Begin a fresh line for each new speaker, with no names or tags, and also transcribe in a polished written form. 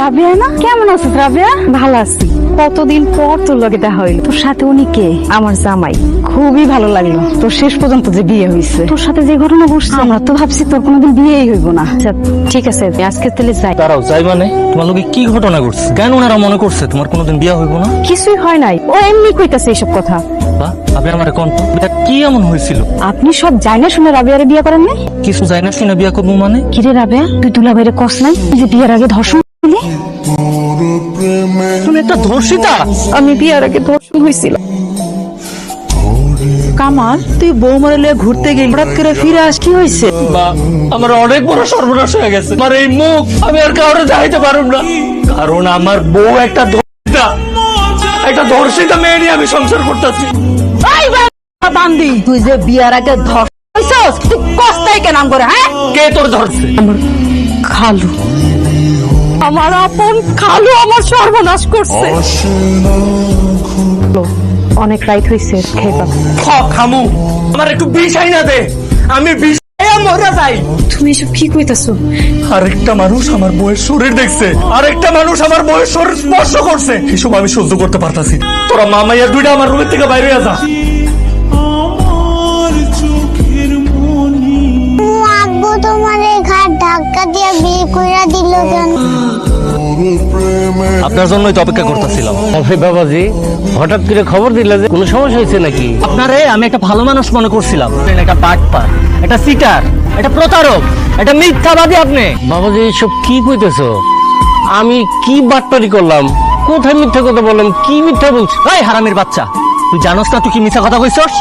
রাবেয়া না? কেমন আছিস রাবেয়া? ভালো আছি। কতদিন পর তোর লগে দেখা হইল। তোর সাথে উনি কে? আমার জামাই। খুবই ভালো লাগলো তোর শেষ পর্যন্ত যে বিয়ে হয়েছে। তোর সাথে যে ঘটনা ঘটছে আমরা তো ভাবছি তোর কোনোদিন বিয়েই হইব না। আচ্ছা ঠিক আছে আজকে তাহলে যাই।
দাঁড়াও, যাই মানে? তোমার লোকে কি ঘটনা ঘটছে? কেন ওনারা মনে করছে তোমার কোনোদিন বিয়ে হইব না?
কিছুই হয় নাই, ও এমনি কইতাছে এইসব কথা।
আপনি আমার কি এমন হয়েছিল?
আপনি সব জানেন শুনে রাবেয়ারে বিয়ে করেন নাই?
কিছু যাই না শুনে বিয়ে করবো মানে?
কিরে রাবেয়া, তুই দুলাভাইরে কস নাই যে বিয়ের আগে ধর্ষণ করলি?
তুমি একটা ধর্ষিতা।
আমি বিয়ের আগে ধর্ষণ হয়েছিল।
কামাল, তুই বৌমারে লিয়ে ঘুরতে গেলি, হঠাৎ করে ফিরে আস, কি হয়েছে?
বা আমার অনেক বড় সর্বনাশ হয়ে গেছে। আমার এই মুখ আমি আর কাউরে দেখাইতে পারব না, কারণ আমার বউ একটা ধর্ষিতা মেয়ে নিয়ে আমি সংসার করতেছি।
বান্দি, তুই যে বিয়ার আগে ধরছস, তুই কষ্টাই কেন করে? হ্যাঁ,
কে তোর ধরছে?
আমার খালু, আমার আপন খালু আমার সর্বনাশ করছে। অনেক রাইট হয়েছে, খেবা
খামু, আমার একটু বিষ আইনা দে, আমি বিষ মরে যাই।
তুমি এসব কি কইতাছো?
আরেকটা মানুষ আমার বউয়ের শরীর দেখছে, আরেকটা মানুষ আমার বউয়ের শরীর স্পর্শ করছে, এসব আমি সহ্য করতে পারতাছি। তোরা মামাইয়া দুইটা আমার রুমের থেকে বাইরে যা।
আব্বু তোমার এই ঘাট ধাক্কা দিয়ে বিয়ে কইরা দিল কেন?
আপনার জন্যই তো অপেক্ষা করতেছিলাম।
বাবাজি, হঠাৎ করে খবর দিলে যে কোনো সমস্যা হয়েছে নাকি?
আপনারে আমি একটা ভালো মানুষ মনে করছিলাম, একটা বাটপার, একটা সিটার, একটা প্রতারক, একটা মিথ্যাবাদী আপনি।
বাবাজি এসব কি কইতেছো? আমি কি বাটপারি করলাম? কোথায় মিথ্যা কথা বললাম? কি মিথ্যা বলছি?
এই হারামির বাচ্চা, তুই জানোস না তুই কি মিথ্যা কথা কইছস?